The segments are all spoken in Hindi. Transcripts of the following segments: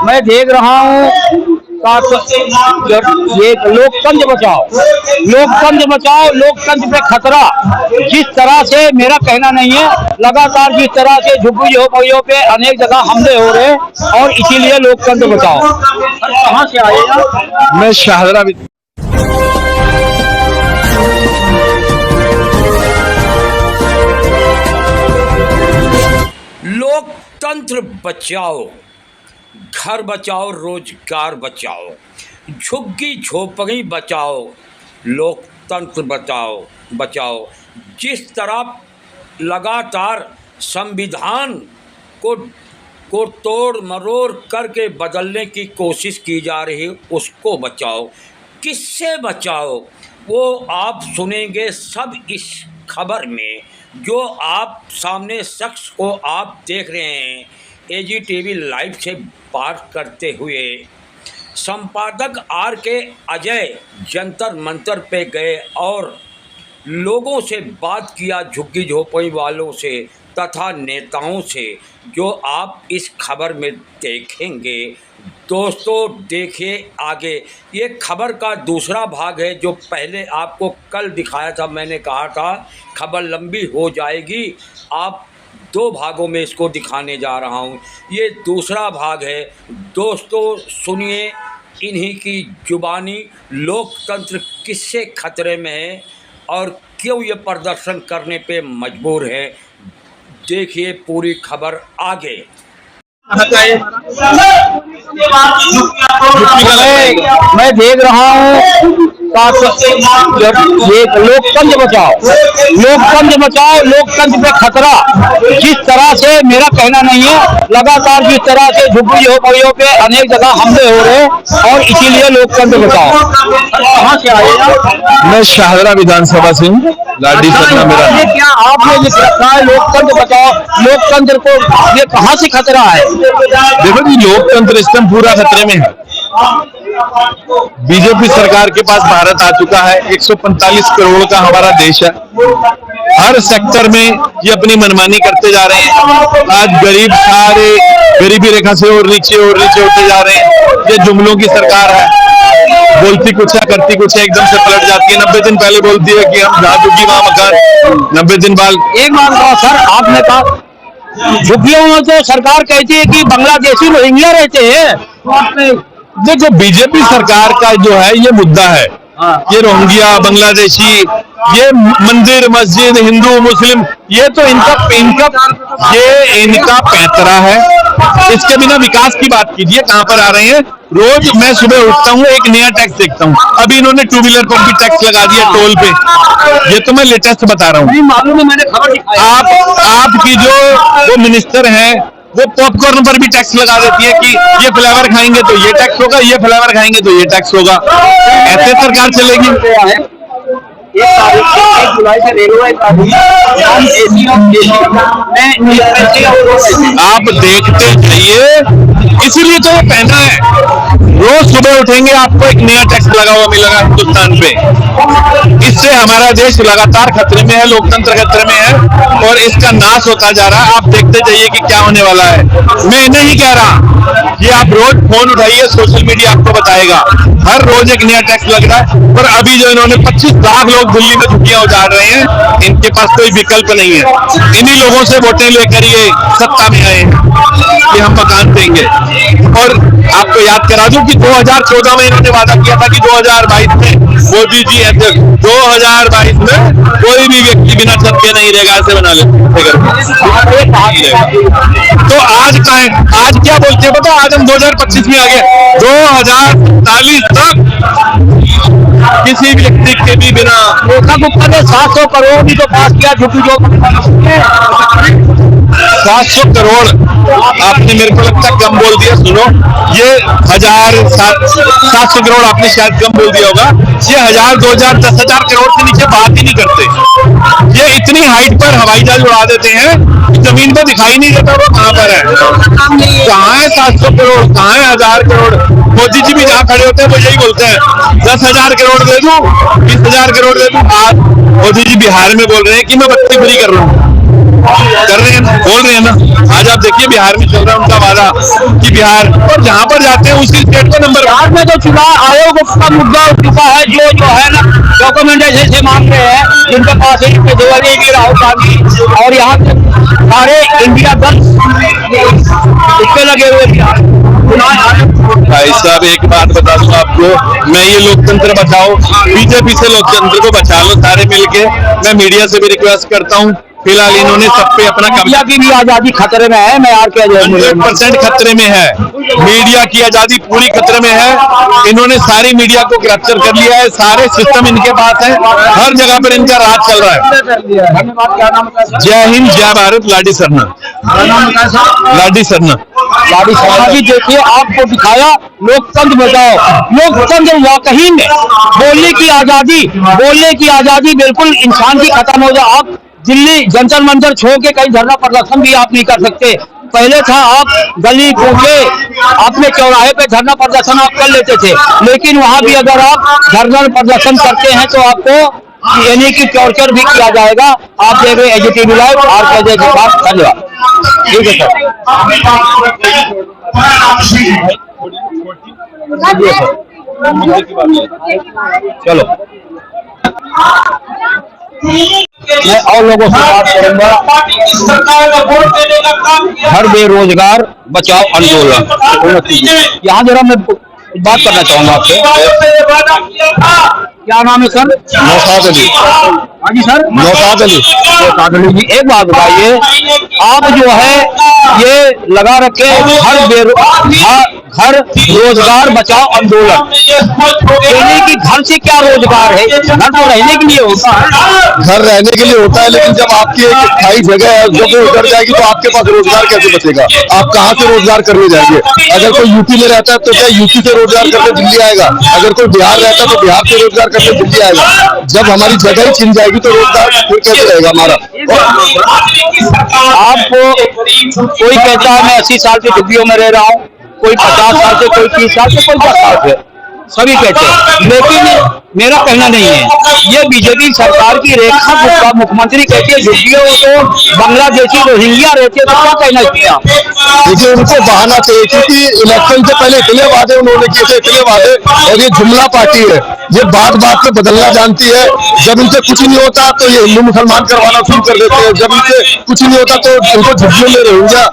मैं देख रहा हूँ ये लोकतंत्र बचाओ, लोकतंत्र बचाओ, लोकतंत्र पे खतरा। जिस तरह से, मेरा कहना नहीं है, लगातार जिस तरह से झुग्गी झोपड़ियों पे अनेक जगह हमले हो रहे हैं और इसीलिए लोकतंत्र बचाओ। कहाँ से आए? मैं शाहदरा। लोकतंत्र बचाओ, घर बचाओ, रोजगार बचाओ, झुग्गी झोपड़ी बचाओ, लोकतंत्र बचाओ बचाओ। जिस तरह लगातार संविधान को तोड़ मरोड़ करके बदलने की कोशिश की जा रही है, उसको बचाओ। किससे बचाओ वो आप सुनेंगे सब इस खबर में। जो आप सामने शख्स को आप देख रहे हैं, एजीटीवी लाइव से बात करते हुए संपादक RK अजय जंतर मंतर पे गए और लोगों से बात किया, झुग्गी झोपड़ी वालों से तथा नेताओं से, जो आप इस खबर में देखेंगे। दोस्तों देखिए आगे, ये खबर का दूसरा भाग है। जो पहले आपको कल दिखाया था, मैंने कहा था खबर लंबी हो जाएगी, आप 2 भागों में इसको दिखाने जा रहा हूँ। ये दूसरा भाग है। दोस्तों सुनिए इन्हीं की जुबानी, लोकतंत्र किससे खतरे में है और क्यों ये प्रदर्शन करने पे मजबूर है। देखिए पूरी खबर आगे। मैं देख रहा हूँ ये लोकतंत्र बचाओ, लोकतंत्र बचाओ, लोकतंत्र पे खतरा। जिस तरह से, मेरा कहना नहीं है, लगातार जिस तरह से झुग्गी झोपड़ियों पे अनेक जगह हमले हो रहे हैं और इसीलिए लोकतंत्र बचाओ। कहाँ से आए? मैं शाहदरा विधानसभा से हूँ। लाडी सपना मेरा। क्या आपने जिस रखा है लोकतंत्र बचाओ, लोकतंत्र को ये कहाँ से खतरा है? देखो जी, लोकतंत्र सिस्टम पूरा खतरे में है। बीजेपी सरकार के पास भारत आ चुका है। 145 करोड़ का हमारा देश है। हर सेक्टर में ये अपनी मनमानी करते जा रहे हैं। आज गरीब सारे गरीबी रेखा से और नीचे होते जा रहे हैं। ये जुमलों की सरकार है। बोलती कुछ है, करती कुछ है, एकदम से पलट जाती है। 90 दिन पहले बोलती है कि हम जहाँ झुग्गी वहाँ मकान, 90 दिन बाद। एक बात कहो सर, आपने कहा झुग्गियों में तो सरकार कहती है कि बांग्लादेशी रोहिंग्या रहते हैं। देखो बीजेपी सरकार का जो है ये मुद्दा है, ये रोहिंग्या, बांग्लादेशी, ये मंदिर मस्जिद, हिंदू मुस्लिम, ये तो इनका पैतरा है। इसके बिना विकास की बात कीजिए, कहाँ पर आ रहे हैं। रोज मैं सुबह उठता हूँ, एक नया टैक्स देखता हूँ। अभी इन्होंने 2 व्हीलर पर भी टैक्स लगा दिया टोल पे। ये तो मैं लेटेस्ट बता रहा हूँ। मालूम है, मैंने खबर आपकी जो वो मिनिस्टर है, वो पॉपकॉर्न पर भी टैक्स लगा देती है कि ये फ्लेवर खाएंगे तो ये टैक्स होगा, ये फ्लेवर खाएंगे तो ये टैक्स होगा। ऐसे सरकार चलेगी? 1 जुलाई से रेलवे आप देखते जाइए, इसीलिए तो ये पहना है। रोज सुबह उठेंगे आपको एक नया टैक्स लगा हुआ मिलेगा हिंदुस्तान पे। इससे हमारा देश लगातार खतरे में है, लोकतंत्र खतरे में है और इसका नाश होता जा रहा है। आप देखते जाइए कि क्या होने वाला है। मैं नहीं कह रहा, ये आप रोज फोन उठाइए, सोशल मीडिया आपको बताएगा। हर रोज एक नया टैक्स लग रहा है। पर अभी जो इन्होंने 25 लाख लोग दिल्ली में झुग्गियां उतार रहे हैं, इनके पास कोई विकल्प नहीं है। इन्हीं लोगों से वोटें लेकर ये सत्ता में आए हैं कि हम मकान देंगे। और आपको याद करा दूं कि 2014 में इन्होंने वादा किया था कि 2022 में मोदी जी 2022 में कोई भी व्यक्ति बिना छत के नहीं रहेगा, ऐसे बना लेते। तो आज का है, आज क्या बोलते हैं पता? आज हम 2025 में आ गए। 2040 तक किसी व्यक्ति के भी बिना। गुप्ता ने 700 करोड़ भी तो पास किया झुग्गी झोपड़ी। 700 करोड़ आपने मेरे को लगता है कम बोल दिया। सुनो, ये 700 करोड़ आपने शायद कम बोल दिया होगा। ये 1000, 2000, 10,000 करोड़ से नीचे बात ही नहीं करते। ये इतनी हाइट पर हवाई जहाज उड़ा देते हैं, जमीन पर दिखाई नहीं देता वो कहाँ पर है। कहाँ है 700 करोड़, कहाँ है 1000 करोड़? मोदी जी भी जहाँ खड़े होते हैं वो यही बोलते हैं 10,000 करोड़ दे दूं, 20,000 करोड़ दे दूं। आज मोदी जी बिहार में बोल रहे हैं कि मैं बत्ती फ्री कर रहा हूँ। कर रहे हैं, हो रहे हैं ना। आज आप देखिए बिहार में चल रहा है उनका वादा कि बिहार, और जहां पर जाते हैं उसी स्टेट को नंबर। बिहार में जो चुनाव आयोग का मुद्दा उठ चुका है, जो है ना डॉक्यूमेंट ऐसे मांग रहे हैं जिनके पास केजरीवाल भी, राहुल गांधी और यहाँ के सारे इंडिया दल इस पे लगे हुए बिहार भाई साहब एक बात बता दूं आपको, मैं ये लोकतंत्र बचाओ, बीजेपी से लोकतंत्र को बचा लो सारे मिलके। मैं मीडिया से भी रिक्वेस्ट करता हूँ, फिलहाल इन्होंने सब पे अपना मीडिया की भी आजादी खतरे में है। मैं यार क्या 100% खतरे में है, मीडिया की आजादी पूरी खतरे में है। इन्होंने सारी मीडिया को कैप्चर कर लिया है, सारे सिस्टम इनके पास है, हर जगह पर इनका राज चल रहा है। धन्यवाद। क्या नाम है? जय हिंद जय भारत। लाडी सरना। लाडी सरना। लाडी सरना जी, देखिए आपको दिखाया लोकतंत्र बचाओ। लोकतंत्र वाकई में बोलने की आजादी बिल्कुल इंसान की खत्म हो जाए। आप दिल्ली जंतर मंतर छोड़ के कहीं धरना प्रदर्शन भी आप नहीं कर सकते। पहले था आप गली कूचे अपने चौराहे पे धरना प्रदर्शन आप कर लेते थे, लेकिन वहां भी अगर आप धरना प्रदर्शन करते हैं तो आपको यानी कि टॉर्चर भी किया जाएगा। आप देख रहे एजीटीवी लाइव और के साथ। धन्यवाद। ठीक है सर, चलो मैं और लोगों से बात करूंगा। हर बेरोजगार बचाओ आंदोलन, यहाँ जरा मैं बात करना चाहूंगा आपसे। क्या नाम है सर? नौशाद अली। हाँ जी सर, नौशाद अली। नौशाद अली जी, एक बात बताइए, आप जो है ये लगा रखे घर रोजगार बचाओ आंदोलन, यानी कि घर से क्या रोजगार है? घर तो रहने के लिए होता है। घर रहने के लिए होता है, लेकिन जब आपकी एक स्थायी जगह है, जब वो उतर जाएगी तो आपके पास रोजगार कैसे बचेगा? आप कहाँ से रोजगार करने जाएंगे? अगर कोई यूपी में रहता है तो क्या यूपी से रोजगार करने दिल्ली आएगा? अगर कोई बिहार रहता है तो बिहार से रोजगार करने दिल्ली आएगा। जब हमारी जगह ही छिन जाएगी तो रोजगार फिर कैसे रहेगा हमारा? आपको कोई कहता है मैं 80 साल से झुग्गियों में रह रहा हूँ, कोई 50 साल से, कोई 30 साल से, कोई 10 साल से, सभी कहते हैं, लेकिन मेरा कहना नहीं है। ये बीजेपी सरकार की रेखा गुप्ता मुख्यमंत्री कहती है झुग्गियों तो बांग्लादेशी रोहिंग्या रहते हैं, तो क्या कहना चाहिए आप? देखिए उनको बहाना चाहिए, क्योंकि इलेक्शन से पहले इतने वादे उन्होंने किए थे, इतने वादे, और ये जुमला पार्टी है, ये बात बात पे बदलना जानती है। जब इनसे कुछ नहीं होता तो ये हिंदू मुसलमान करवाना शुरू कर देते हैं, जब इनसे कुछ नहीं होता तो इनको झुग्गियों में रोहिंग्या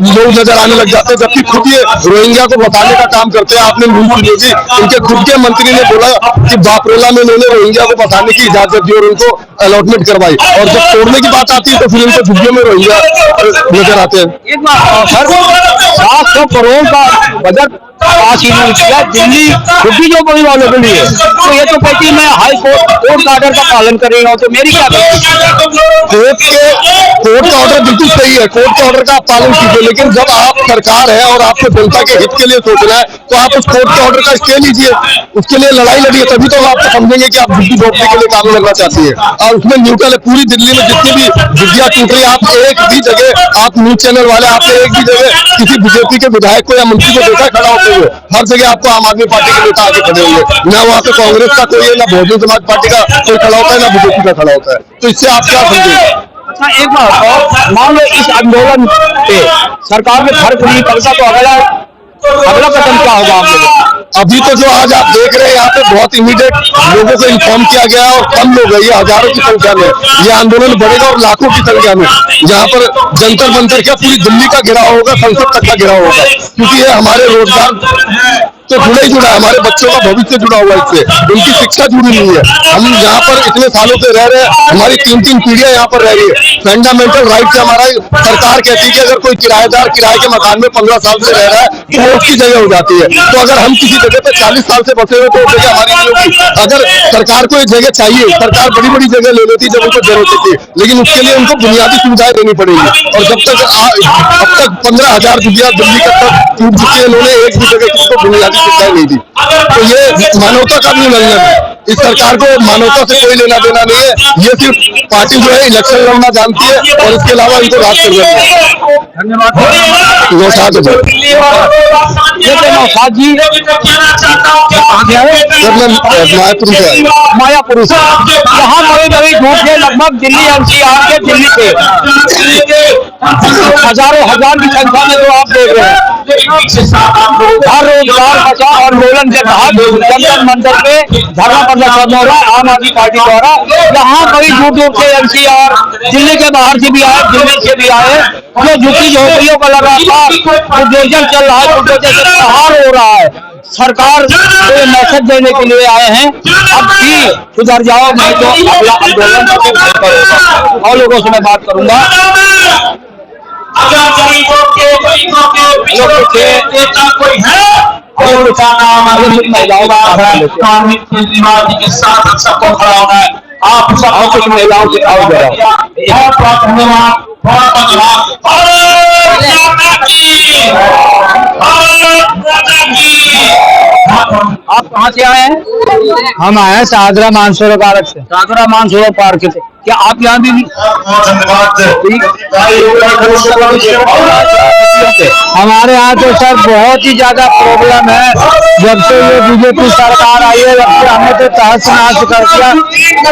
लोग नजर आने लग जाते हैं, जबकि खुद ये रोहिंग्या को बसाने का काम करते हैं। आपने न्यूज सुनी होगी, इनके खुद के मंत्री ने बोला कि बापरोला में इन्होंने रोहिंग्या को बसाने की इजाजत दी और उनको अलॉटमेंट करवाई, और जब तोड़ने की बात आती है तो फिर इनको झुग्गियों में रोहिंग्या नजर आते हैं। एक बात सर, 700 करोड़ का बजट पास इन्होंने किया दिल्ली झुग्गी झोपड़ी वालों के लिए, तो ये तो कहती मैं हाई कोर्ट का ऑर्डर का पालन कर रही हूँ, तो मेरी क्या कोर्ट का ऑर्डर बिल्कुल सही है, कोर्ट के ऑर्डर का आप पालन कीजिए, लेकिन जब आप सरकार है और आपको जनता के हित के लिए सोचना है तो आप उस कोर्ट के ऑर्डर का स्टे लीजिए, उसके लिए लड़ाई लड़िए, तभी तो आपको समझेंगे कि आप झुग्गी झोपड़ी के लिए काम करना चाहती है। और उसमें न्यूट्रल है, पूरी दिल्ली में जितनी भी झुग्गियां टूट रही है, आप एक भी जगह, आप न्यूज चैनल वाले, आपने एक भी जगह किसी बीजेपी के विधायक को या मंत्री को देखा खड़ा होते हुए? हर जगह आपको आम आदमी पार्टी के नेता आगे खड़े होंगे, ना वहाँ पे कांग्रेस का कोई है, ना बहुजन समाज पार्टी का कोई खड़ा होता है, ना बीजेपी का खड़ा होता है। तो इससे आप क्या समझेंगे? अच्छा एक बात, मान लो इस आंदोलन पे सरकार ने घर नहीं करता तो अगला कदम क्या होगा आप लोगों? अभी तो जो आज आप देख रहे हैं यहाँ पे बहुत इमीडिएट लोगों को इन्फॉर्म किया गया और कम लोग हैं, ये हजारों की संख्या में ये आंदोलन बढ़ेगा और लाखों की संख्या में यहाँ पर जंतर मंतर क्या पूरी दिल्ली का घेराव होगा, संसद तक का घेराव होगा, क्योंकि ये हमारे रोजगार तो जुड़ा ही जुड़ा है, हमारे बच्चों का भविष्य जुड़ा हुआ है इससे, उनकी शिक्षा जुड़ी नहीं है। हम यहाँ पर इतने सालों से रह रहे हैं, हमारी 3-3 पीढ़ियां यहाँ पर रह रही है, फंडामेंटल राइट से हमारा सरकार कहती है कि अगर कोई किराएदार किराए के मकान में 15 साल से रह रहा है तो वो उसकी जगह हो जाती है। तो अगर हम किसी जगह पे 40 साल से बसे हुए तो वो जगह हमारी नहीं होगी। अगर सरकार को एक जगह चाहिए, सरकार बड़ी बड़ी जगह ले लेती जब उनको जरूरत होती है, लेकिन उसके लिए उनको बुनियादी सुविधाएं देनी पड़ेगी। और जब तक अब तक 15,000 झुग्गियां दिल्ली तक टूट चुकी है, इन्होंने एक भी जगह किसी को बुनियादी सुविधाएं नहीं दी। तो ये मानवता का भी उल्लंघन है। इस सरकार को मानवता से कोई लेना देना नहीं है, ये सिर्फ पार्टी जो है इलेक्शन लड़ना जानती है और इसके अलावा इनको राज करना है। धन्यवाद। नौशाद जी मायापुर से मायापुर से यहाँ बड़े बड़े झूठ है, लगभग दिल्ली NCR के दिल्ली के हजारों हजार की संख्या में तो आप देख रहे हैं। हर रोजगार बचाओ आंदोलन के तहत जंतर मंतर पे धरना प्रदर्शन हो रहा है आम आदमी पार्टी द्वारा। यहाँ कई दूर दूर से एनसीआर दिल्ली के बाहर से भी आए, दिल्ली से भी आए, जो झुग्गी झोपड़ियों का लगातार बुलडोजर चल रहा है, बुलडोजर से प्रहार हो रहा है। सरकार को ये मैसेज देने के लिए आए हैं, अब भी सुधर जाओ, नहीं तो अगला आंदोलन होगा। और लोगों से मैं बात करूंगा। अगर गरीबों के नेता कोई है और उसका नाम महिलाओं केजरीवाल के साथ सबको खड़ा होना है। आप सब कुछ महिलाओं से आओ जरा। बहुत बहुत धन्यवाद, बहुत धन्यवाद। आप कहाँ से आए हैं? हम आए हैं शाहदरा मानसरोवर पार्क से। शाहदरा मानसरोवर पार्क से। क्या आप यहाँ भी हमारे यहाँ तो सर बहुत ही ज्यादा प्रॉब्लम है। जब से ये बीजेपी सरकार आई है, जब से हमें तो तहस नहस कर दिया।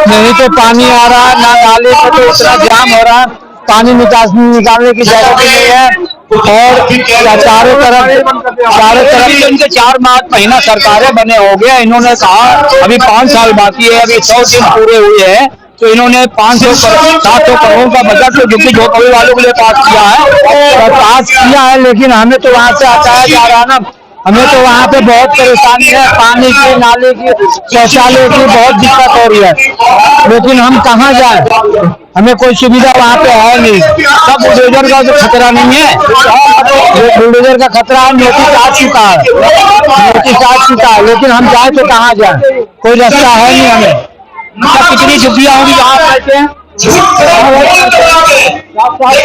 नहीं तो पानी आ रहा है, ना नाले में तो इतना जाम हो रहा है, पानी निकालने की जगह भी नहीं है। और चारों तरफ इनके 4 महीना सरकारें बने हो गया। इन्होंने कहा अभी 5 साल बाकी है, अभी 100 दिन पूरे हुए हैं, तो इन्होंने 700 करोड़ का बजट तो झुग्गी झोपड़ी वालों के लिए पास किया है, लेकिन हमें तो वहां से हटाया जा रहा है ना। हमें तो वहाँ पे बहुत परेशानी है, पानी की, नाले की, शौचालय की बहुत दिक्कत हो रही है। लेकिन हम कहाँ जाए, हमें कोई सुविधा वहाँ पे है नहीं। सब बुलडोजर का तो खतरा नहीं है, बुलडोजर का खतरा है, नोटिस आ चुका है, लेकिन हम जाए तो कहाँ जाए, कोई रास्ता है नहीं हमें। कितनी झुग्गियाँ होंगी जहाँ रहते हैं,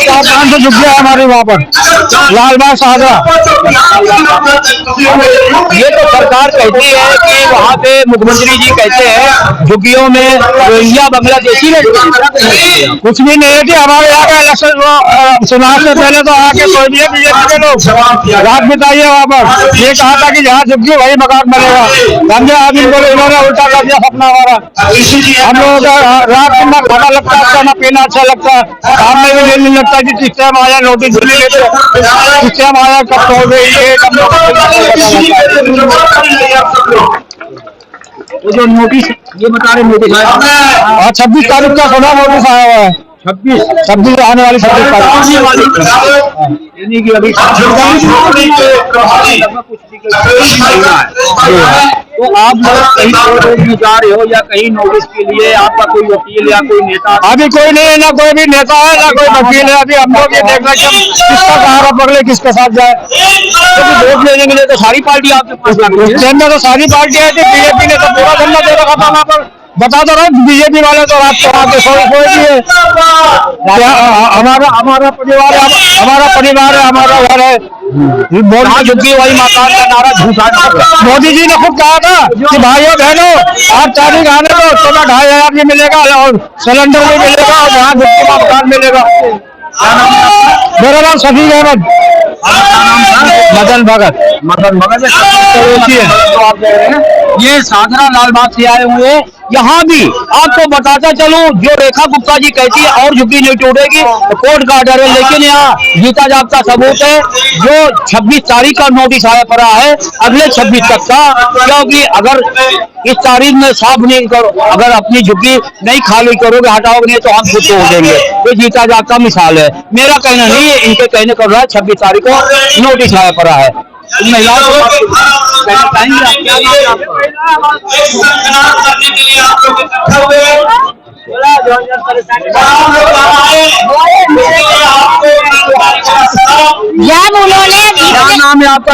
400 झुग्गियाँ है हमारे वहाँ पर, लालबाग शाहदरा। ये तो सरकार कहती है कि वहाँ पे मुख्यमंत्री जी कहते हैं झुग्गियों में रोहिंग्या बांग्लादेशी रहते, कुछ भी नहीं है कि हमारे यहाँ का इलेक्शन चुनाव से पहले तो आके कोई भी बीजेपी के लोग रात बिताइए वहाँ पर। ये कहा था कि जहाँ झुग्गी वही मकान बनेगा, समझे आप इन्होंने उल्टा कर दिया सपना हमारा। हम लोगों का रात में ना खाना लगता है, ना पीना अच्छा लगता है, काम में भी दिल नहीं लगता कि सिस्टम आया, नोटिस नहीं लेते, सिस्टम आया कब हो गई वो जो नोटिस ये बता रहे नोटिस आया 26 तारीख का खुला नोटिस आया हुआ है। 26 आने वाली 26 तारीख यानी कि अभी तो आप कहीं कोर्ट में जा रहे हो या कहीं नोटिस के लिए, आपका कोई वकील या कोई नेता? अभी कोई नहीं है, ना कोई भी नेता है, ना कोई वकील है। अभी हम लोग ये देख रहे हैं किसका सहारा पकड़े, किसके साथ जाए। तो वोट लेने के लिए तो सारी पार्टी आपके पास लग रही है, तो सारी पार्टी है। बीजेपी ने तो पूरा धंधा दे रखा था वहाँ पर। बता दो रहा बीजेपी वाले तो रात को वहाँ पे सोए दिए। हमारा परिवार है, हमारा घर है। मोदी झुग्गी वही मकान का नारा झूठा। मोदी जी ने खुद कहा था कि भाइयों बहनों आप तारीख आने दो, तुम्हें 2500 भी मिलेगा और सिलेंडर भी मिलेगा और वहाँ झुग्गी का मकान मिलेगा। मेरा नाम शफीक अहमद, मदन भगत ये शाहदरा लालबाग से आए हुए हैं। यहाँ भी आपको बताता चलूं, जो रेखा गुप्ता जी कहती है और झुग्गी नहीं टूटेगी, तो कोर्ट का ऑर्डर है, लेकिन यहाँ जीता जागता सबूत है। जो 26 तारीख का नोटिस आया पड़ा है अगले 26 तक का, क्योंकि अगर इस तारीख में साफ नहीं करो, अगर अपनी झुग्गी नहीं खाली करोगे, हटाओगे नहीं, तो हम खुद तोड़ देंगे। ये जीता जागता मिसाल है, मेरा कहना नहीं है, इनके कहने कर रहा है। 26 तारीख को नोटिस आया पड़ा है। महिलाओं को जब उन्होंने,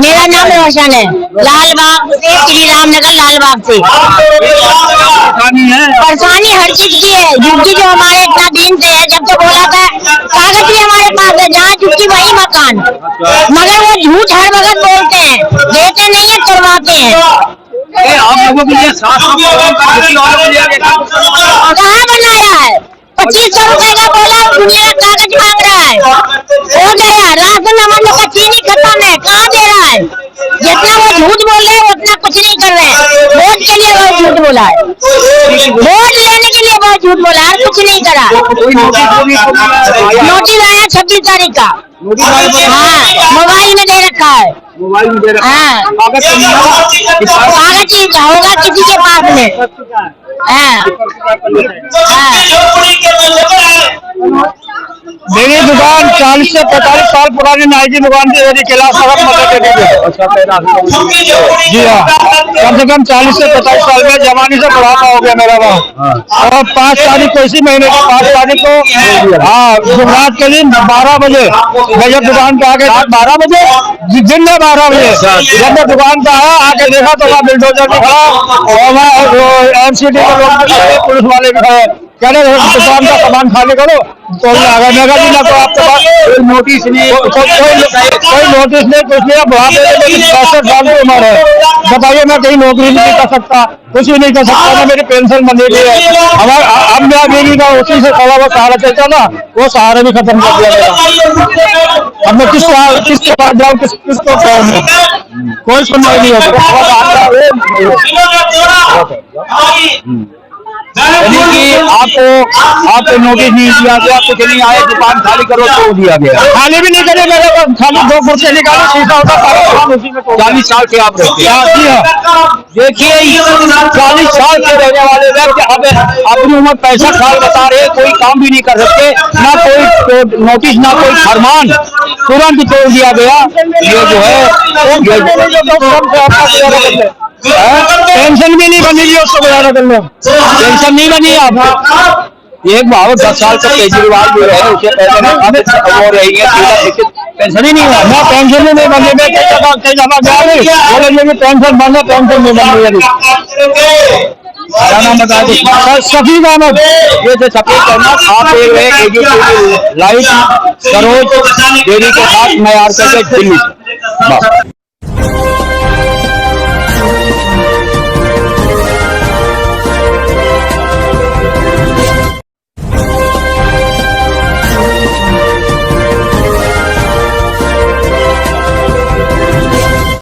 मेरा नाम रोशन है, लालबाग से, श्री रामनगर लालबाग से। परेशानी हर चीज की है। झुग्गी जो हमारे इतना दिन से है, जब तो बोला था कागज भी हमारे पास है, जहाँ झुग्गी वही मकान, मगर वो झूठ हर वक्त बोलते हैं, देते नहीं है, करवाते हैं। आप लोगों के लिए 700 कहाँ बनाया है? 2500 रुपए का बोला, दुनिया कागज मांग रहा है, हो गया। राशन हमारे लोग का चीनी खत्म है, कहाँ दे रहा है? जितना वो झूठ बोल रहे हैं उतना कुछ नहीं कर रहे हैं। वोट के लिए बहुत झूठ बोला है, वोट लेने के लिए बहुत झूठ बोला है, कुछ नहीं कर करा। कोई नोटिस आया 26 तारीख का। हाँ, मोबाइल में दे रखा है। मोबाइल में दे रखा है। हाँ, कागज कागज होगा किसी के पास में। हाँ, मेरी दुकान 40 से 45 साल पुरानी नाई की दुकान थी। मेरी क्लास जी हाँ, कम से कम 40 से 45 साल में जवानी से बुढ़ापा हो गया मेरा वहाँ। और 5 तारीख को, इसी महीने की 5 तारीख को, हाँ, जुमरात के दिन 12 बजे मैं जब दुकान पे आके 12 बजे दिन में 12 बजे जब मैं दुकान पे आया, आके देखा तो वहाँ बिल्डोजर भी खड़ा और वहाँ MCD के लोग भी खड़े, पुलिस वाले भी खड़े। कह रहे दुकान का सामान खाली करो तो आ गया। मैं कहा तो आपके पास कोई नोटिस नहीं, कोई नोटिस नहीं, कुछ नहीं। बुढ़ापे में मेरी 65 साल की उम्र है, बताइए मैं कहीं नौकरी नहीं कर सकता, कुछ भी नहीं कर सकता। मैं मेरी पेंशन बंदी हुई है। हमारा अब मैं बीवी का उसी से थोड़ा बहुत सहारा चलता ना, वो सहारा भी खत्म कर दिया मेरा। अब मैं किसके पास जाऊँ, किसको कहूँ, कोई सुनवाई नहीं होती। यानी कि आपको नोटिस नहीं दिया गया, कुछ नहीं आए, दुकान खाली करो तो दिया गया। खाली भी नहीं करे मेरे को, खाली 2 कुर्सी निकालो, शीशा होता है। 40 साल से आप रहते हैं। देखिए 40 साल के रहने वाले व्यक्ति अब अपनी उम्र 65 साल बता रहे, कोई काम भी नहीं कर सकते, ना कोई नोटिस ना कोई फरमान, तुरंत तोड़ दिया गया। ये जो है पेंशन भी नहीं बनी, उसको गुजारा कर लो, पेंशन नहीं बनी। आप एक भाव 10 साल का केजरीवाल जो है उसे पहले वो रही है, पेंशन ही नहीं हुआ ना, पेंशन ही नहीं बनी। मैं कई दफा गया, बोले पेंशन बन है, पेंशन नहीं बन रही है। क्या नाम बता दी? सफीक अहमद, ये जो सफीक अहमद आप देख रहे हैं लाइट सरोज डेयरी के साथ मैं यार करके दिल्ली।